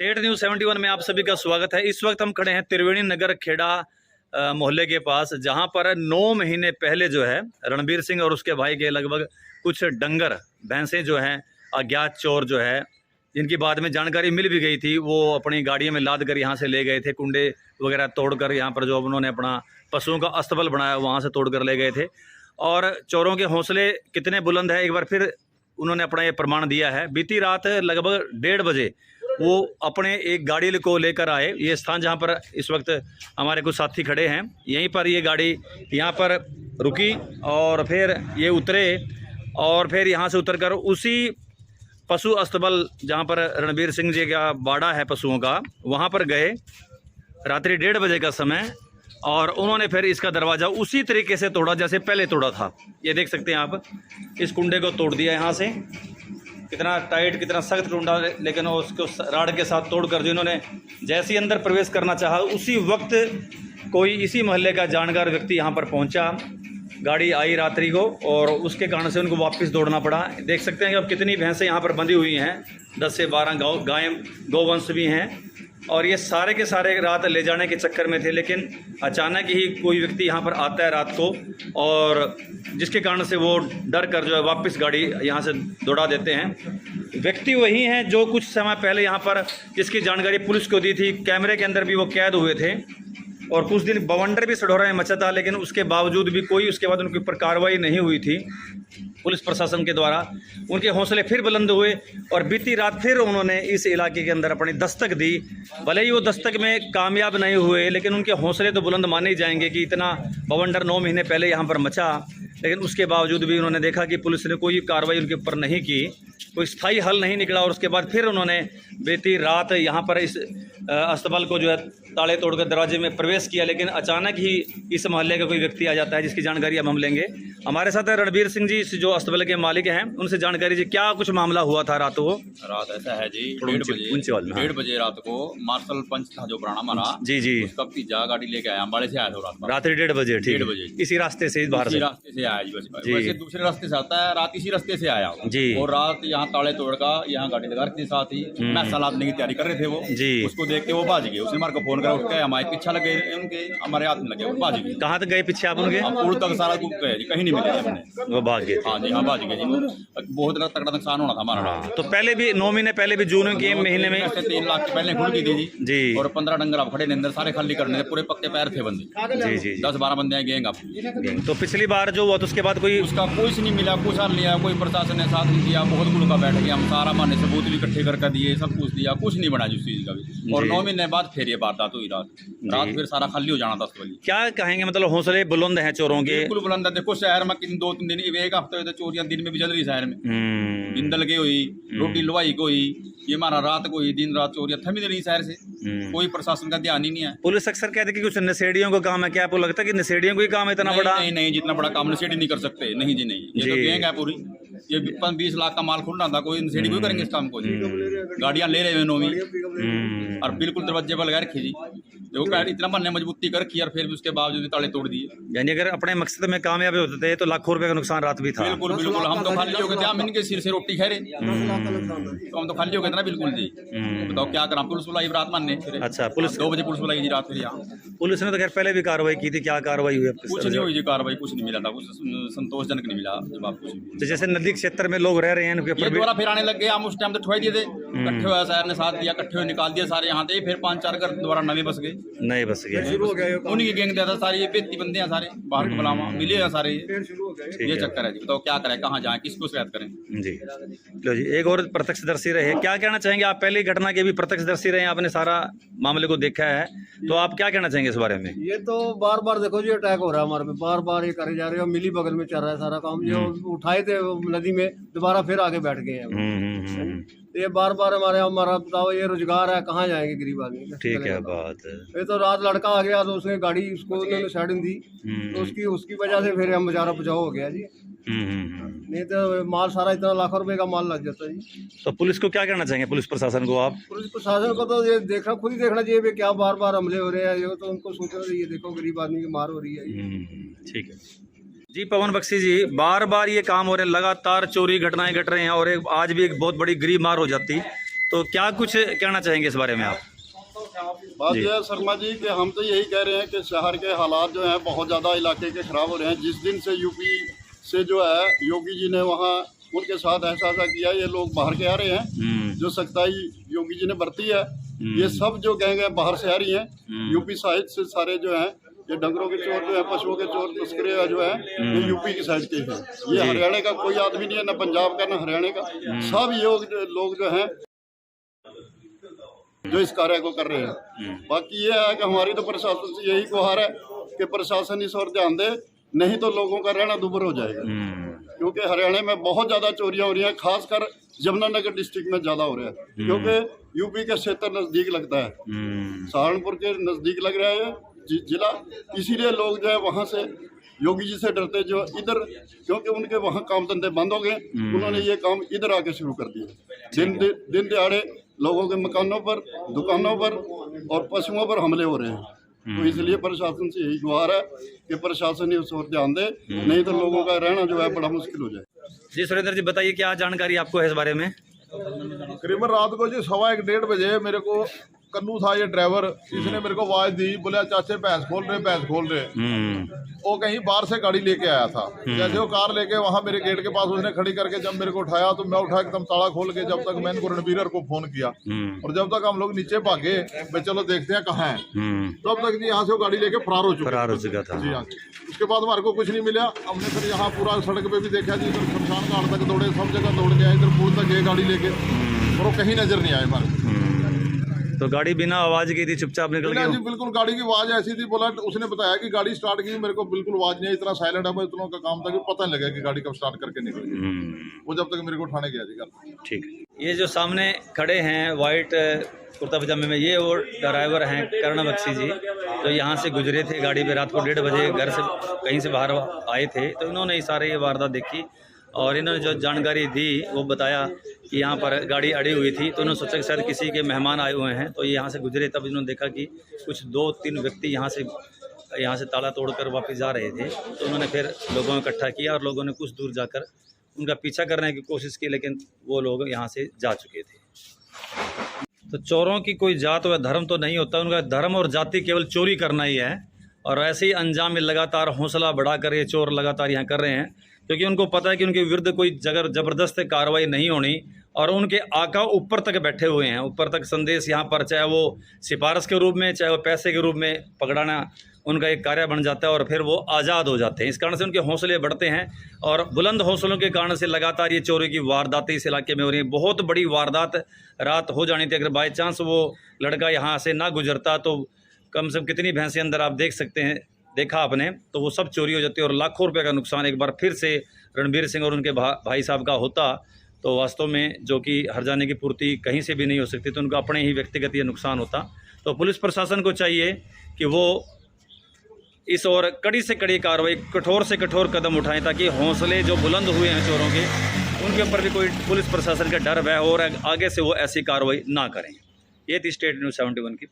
State news 71 में आप सभी का स्वागत है। इस वक्त हम खड़े हैं त्रिवेणी नगर खेड़ा मोहल्ले के पास, जहां पर 9 महीने पहले जो है रणबीर सिंह और उसके भाई के लगभग कुछ डंगर भैंसें जो हैं अज्ञात चोर जो है, जिनकी बाद में जानकारी मिल भी गई थी, वो अपनी गाड़ियों में लाद कर यहाँ से ले गए थे। कुंडे वगैरह तोड़कर यहाँ पर जो उन्होंने अपना पशुओं का अस्तबल बनाया वहाँ से तोड़ कर ले गए थे। और चोरों के हौसले कितने बुलंद है, एक बार फिर उन्होंने अपना ये प्रमाण दिया है। बीती रात लगभग 1:30 बजे वो अपने एक गाड़ी को लेकर आए। ये स्थान जहाँ पर इस वक्त हमारे कुछ साथी खड़े हैं, यहीं पर ये गाड़ी यहाँ पर रुकी और फिर ये उतरे और फिर यहाँ से उतरकर उसी पशु अस्तबल जहाँ पर रणबीर सिंह जी का बाड़ा है पशुओं का, वहाँ पर गए रात्रि 1:30 बजे का समय, और उन्होंने फिर इसका दरवाज़ा उसी तरीके से तोड़ा जैसे पहले तोड़ा था। ये देख सकते हैं आप, इस कुंडे को तोड़ दिया यहाँ से, कितना टाइट कितना सख्त कुंडा, लेकिन उसको राड के साथ तोड़कर जो इन्होंने जैसे ही अंदर प्रवेश करना चाहा, उसी वक्त कोई इसी मोहल्ले का जानकार व्यक्ति यहाँ पर पहुँचा। गाड़ी आई रात्रि को और उसके कारण से उनको वापस दौड़ना पड़ा। देख सकते हैं कि अब कितनी भैंसें यहाँ पर बंधी हुई हैं, 10 से 12 गाय गौवंश भी हैं, और ये सारे के सारे रात ले जाने के चक्कर में थे। लेकिन अचानक ही कोई व्यक्ति यहाँ पर आता है रात को, और जिसके कारण से वो डर कर जो है वापस गाड़ी यहाँ से दौड़ा देते हैं। व्यक्ति वही हैं जो कुछ समय पहले यहाँ पर जिसकी जानकारी पुलिस को दी थी, कैमरे के अंदर भी वो कैद हुए थे, और कुछ दिन बवंडर भी सढौरा में मचा था, लेकिन उसके बावजूद भी कोई उसके बाद उनके ऊपर कार्रवाई नहीं हुई थी पुलिस प्रशासन के द्वारा। उनके हौसले फिर बुलंद हुए और बीती रात फिर उन्होंने इस इलाके के अंदर अपनी दस्तक दी। भले ही वो दस्तक में कामयाब नहीं हुए, लेकिन उनके हौसले तो बुलंद माने ही जाएंगे कि इतना बवंडर 9 महीने पहले यहाँ पर मचा, लेकिन उसके बावजूद भी उन्होंने देखा कि पुलिस ने कोई कार्रवाई उनके ऊपर नहीं की, कोई स्थायी हल नहीं निकला। और उसके बाद फिर उन्होंने बीती रात यहाँ पर इस अस्तबल को जो है ताले तोड़कर दरवाजे में प्रवेश किया। लेकिन अचानक ही इस मोहल्ले का कोई व्यक्ति आ जाता है, जिसकी जानकारी अब हम लेंगे। हमारे साथ है रणबीर सिंह जी, जो अस्तबल के मालिक हैं, उनसे जानकारी जी क्या कुछ मामला हुआ था रात को। रात ऐसा है जी, 1:30 बजे रात को मार्शल पंच था जो पुराना हमारा, जी उसका भतीजा गाड़ी लेके आया, अम्बाड़े से आया था रात्रि 1:30 बजे। 1:30 बजे इसी रास्ते से बाहर से रास्ते से आया जी, वैसे दूसरे रास्ते से आता है, रात इसी रास्ते से आया जी। और रात यहाँ ताले तोड़कर यहाँ गाड़ी लगा रखी, साथ ही मैं लादने की तैयारी कर रहे थे वो जी। उसको देख के वो भाज गए। उसने हमारे को फोन करा, उठ के हमारे पीछा लगे, उनके हमारे हाथ में लगे, वो भाज गए। कहाँ तक गए पीछे आप उनके? पूर्व तक सारा घूम गए जी, कहीं नहीं मिले हमने, वो भाग गए। हाँ जी, हाँ भाज गए जी। बहुत तगड़ा नुकसान होना था हमारा। तो पहले भी 9 महीने पहले भी जून के महीने में 3 लाख की पहले खुल की थी जी, और 15 डंगर आप खड़े अंदर सारे खाली करने थे, पूरे पक्के पैर थे बंदे जी जी, 10-12 बंदे हैं गैंग आप। तो पिछली बार जो हुआ तो उसके बाद कोई उसका कुछ नहीं मिला, कुछ हाल लिया, कोई प्रशासन ने साथ नहीं दिया, बहुत गुल का बैठ गया। हम सारा माने सबूत भी इकट्ठे करके दिए, सब कुछ दिया, कुछ नहीं बना जिस चीज का भी। और 9 महीने बाद फिर ये वारदात हुई रात फिर सारा खाली हो जाना था। क्या कहेंगे, मतलब हौसले बुलंद हैं चोरों के? बिल्कुल बुलंद है। देखो शहर में 2-3 दिन, एक हफ्ते तो चोरियां दिन में भी चल रही शहर में, बिंदल के हुई, रोटी लुवाई को हुई, ये हमारा रात को ही दिन रात चोरियां थमी रही शहर से, कोई प्रशासन का ध्यान ही नहीं है। पुलिस अक्सर कहते कि कुछ नशेड़ियों का काम है, क्या आपको लगता है कि नशेड़ियों को ही काम है इतना बड़ा? नहीं, जितना बड़ा काम नशेड़ी नहीं कर सकते, नहीं जी नहीं, ये तो गैंग है पूरी। ये 20 लाख का माल खुल रहा था, कोई नशेड़ी कोई करेंगे इस काम को जी। गाड़ियां ले रहे हुए नोमी और बिल्कुल दरवाजे पर लगा रखी जी, देखो इतना बनने मजबूती कर रखी, और फिर भी उसके बावजूद ताले तोड़ दिए। यानी अगर अपने मकसद में कामयाब होते थे तो लाखों रुपए का नुकसान रात भी था। बिल्कुल बिल्कुल, हम तो खाली हो गए थे, हम इनके सिर से रोटी खा रहे, तो हम तो खाली हो गए थे ना बिल्कुल जी। बताओ क्या करा, पुलिस बुलाई रात मानने। अच्छा, पुलिस 2 बजे पुलिस बुलाई जी रात। फिर यहाँ पुलिस ने तो खैर पहले भी कार्रवाई की थी, क्या कार्रवाई हुई? कुछ नहीं हुई जी कार्रवाई, कुछ नहीं मिला था, कुछ संतोषजनक नहीं मिला जवाब कुछ। तो जैसे नदी क्षेत्र में लोग रह रहे हैं, उनके ऊपर फिर आने लग गए, हम उस टाइम तो ठुआ दिए थे, इकट्ठे हुआ शहर ने साथ दिया, इकट्ठे हुए निकाल दिए सारे यहाँ थे, फिर 5-4 घर दोबारा नए बस गए, नए बस गए, शुरू हो गए। उन्हीं गैंग दिया था सारे, ये 35 बंदे हैं सारे, बाहर के बुलावा मिले हैं सारे, ये चक्कर है जी। बताओ क्या करें, कहाँ जाए, किसको शिकायत करें जी। लो जी, एक और प्रत्यक्षदर्शी रहे, क्या कहना चाहेंगे आप? पहली घटना के भी प्रत्यक्षदर्शी रहे, आपने सारा मामले को देखा है, तो आप क्या कहना चाहेंगे इस बारे में? ये तो बार बार देखो जी अटैक हो रहा है हमारे पे, बार बार ये करे जा रहे हो, मिली बगल में चल रहा है सारा काम। जो उठाए थे नदी में, दोबारा फिर आगे बैठ गए हैं। ये बार बार हमारा बताओ, ये रोजगार है, कहाँ जाएंगे गरीब आदमी? ठीक है बात। ये तो रात लड़का आ गया तो उसने गाड़ी उसको उन्होंने साइड दी, तो उसकी वजह से फिर हम बेचारा बचाव हो गया जी। नहीं तो माल सारा इतना लाखों रुपए का माल लग जाता है जी। तो पुलिस को क्या कहना चाहेंगे, पुलिस प्रशासन को आप? पुलिस प्रशासन को तो ये देखना, खुद ही देखना चाहिए भी क्या बार बार हमले हो रहे हैं, ये तो उनको सोचना चाहिए। देखो गरीब आदमी की मार हो रही है। ठीक है जी। पवन बख्शी जी, बार बार ये काम हो रहे हैं, लगातार चोरी घटनाएं घट रहे हैं, और आज भी एक बहुत बड़ी गरीब मार हो जाती, तो क्या कुछ कहना चाहेंगे इस बारे में आप? बात यह है शर्मा जी कि हम तो यही कह रहे हैं कि शहर के हालात जो हैं बहुत ज़्यादा इलाके के ख़राब हो रहे हैं। जिस दिन से यूपी से जो है योगी जी ने वहाँ उनके साथ ऐसा किया, ये लोग बाहर के आ रहे हैं, जो सख्ताई योगी जी ने बरती है, ये सब जो गैंग है बाहर से आ रही हैं। यूपी साइड से सारे जो हैं ये डंगरों के चोर जो है, पशुओं के चोर तस्करे जो है ये यूपी की साइड के हैं। ये हरियाणा का कोई आदमी नहीं है, ना पंजाब का ना हरियाणा का, सब ये लोग जो हैं जो इस कार्य को कर रहे हैं। बाकी ये है कि हमारी तो प्रशासन से यही गुहार है कि प्रशासन इस ओर ध्यान दे, नहीं तो लोगों का रहना दुभर हो जाएगा। क्योंकि हरियाणा में बहुत ज़्यादा चोरियां हो रही हैं, खासकर यमुनानगर डिस्ट्रिक्ट में ज़्यादा हो रहा है, क्योंकि यूपी का क्षेत्र नज़दीक लगता है, सहारनपुर के नज़दीक लग रहा है जिला, इसीलिए लोग जो है वहाँ से योगी जी से डरते जो इधर, क्योंकि उनके वहाँ काम धंधे बंद हो गए, उन्होंने ये काम इधर आके शुरू कर दिए। दिन दिहाड़े लोगों के मकानों पर, दुकानों पर और पशुओं पर हमले हो रहे हैं। तो इसलिए प्रशासन से यही गुहार है कि प्रशासन उस ओर ध्यान दे, नहीं तो लोगों का रहना जो है बड़ा मुश्किल हो जाए। जी सुरेंद्र जी, बताइए क्या जानकारी आपको है इस बारे में? करीबन रात को जी 1:15 बजे मेरे को कन्नू था ये ड्राइवर, इसने मेरे को आवाज दी, बोला चाचे भैंस खोल रहे। वो कहीं बाहर से गाड़ी लेके आया था। जैसे वो कार लेके वहाँ मेरे गेट के पास उसने खड़ी करके जब मेरे को उठाया तो मैं उठा एकदम ताला खोल के, जब तक मैंने रणबीर को फोन किया और जब तक हम लोग नीचे भागे भाई चलो देखते हैं कहाँ है, तब तक यहाँ से वो गाड़ी लेके फरार हो चुका था। जी हाँ, उसके बाद हमारे को कुछ नहीं मिला। हमने फिर यहाँ पूरा सड़क पे भी देखा जी, इधर शमशान घाट तक दौड़े, सब जगह दौड़ गया, इधर पुल तक गए गाड़ी लेके, और वो कहीं नजर नहीं आए हमारे। तो गाड़ी बिना आवाज की थी, चुपचाप निकल गई? जी बिल्कुल, गाड़ी की आवाज ऐसी थी, बोला उसने बताया कि गाड़ी स्टार्ट की, मेरे को बिल्कुल आवाज नहीं आई, इतना साइलेंट है, इतना का काम था कि पता नहीं लगा कि गाड़ी कब स्टार्ट करके निकली। वो जब तक मेरे को उठाने गया जी कल। ठीक, ये जो सामने खड़े हैं वाइट कुर्ता पजामे में, ये वो ड्राइवर हैं कर्ण बख्शी जी, जो यहाँ से गुजरे थे गाड़ी पे रात को 1:30 बजे, घर से कहीं से बाहर आए थे। तो इन्होंने ये सारे ये वारदात देखी और इन्होंने जो जानकारी दी वो बताया कि यहाँ पर गाड़ी अड़ी हुई थी। तो उन्होंने सोचा कि शायद किसी के मेहमान आए हुए हैं, तो ये यहाँ से गुजरे, तब इन्होंने देखा कि कुछ 2-3 व्यक्ति यहाँ से ताला तोड़कर वापस जा रहे थे। तो उन्होंने फिर लोगों को इकट्ठा किया और लोगों ने कुछ दूर जाकर उनका पीछा करने की कोशिश की, लेकिन वो लोग यहाँ से जा चुके थे। तो चोरों की कोई जात व धर्म तो नहीं होता, उनका धर्म और जाति केवल चोरी करना ही है। और ऐसे ही अंजाम में लगातार हौसला बढ़ाकर ये चोर लगातार यहाँ कर रहे हैं, क्योंकि उनको पता है कि उनके विरुद्ध कोई ज़बरदस्त कार्रवाई नहीं होनी और उनके आका ऊपर तक बैठे हुए हैं। ऊपर तक संदेश यहाँ पर, चाहे वो सिफारिश के रूप में, चाहे वो पैसे के रूप में पकड़ाना उनका एक कार्य बन जाता है और फिर वो आज़ाद हो जाते हैं। इस कारण से उनके हौसले बढ़ते हैं और बुलंद हौसलों के कारण से लगातार ये चोरी की वारदातें इस इलाके में हो रही हैं। बहुत बड़ी वारदात रात हो जानी थी, अगर बाई चांस वो लड़का यहाँ से ना गुजरता तो कम से कम कितनी भैंसें अंदर आप देख सकते हैं, देखा आपने, तो वो सब चोरी हो जाती है और लाखों रुपए का नुकसान एक बार फिर से रणबीर सिंह और उनके भाई साहब का होता तो वास्तव में जो कि हर जाने की पूर्ति कहीं से भी नहीं हो सकती, तो उनका अपने ही व्यक्तिगत ये नुकसान होता। तो पुलिस प्रशासन को चाहिए कि वो इस और कड़ी से कड़ी कार्रवाई, कठोर से कठोर कदम उठाएं, ताकि हौसले जो बुलंद हुए हैं चोरों के, उनके ऊपर भी कोई पुलिस प्रशासन का डर भय हो और आगे से वो ऐसी कार्रवाई ना करें। ये थी स्टेट न्यूज़ 71 की।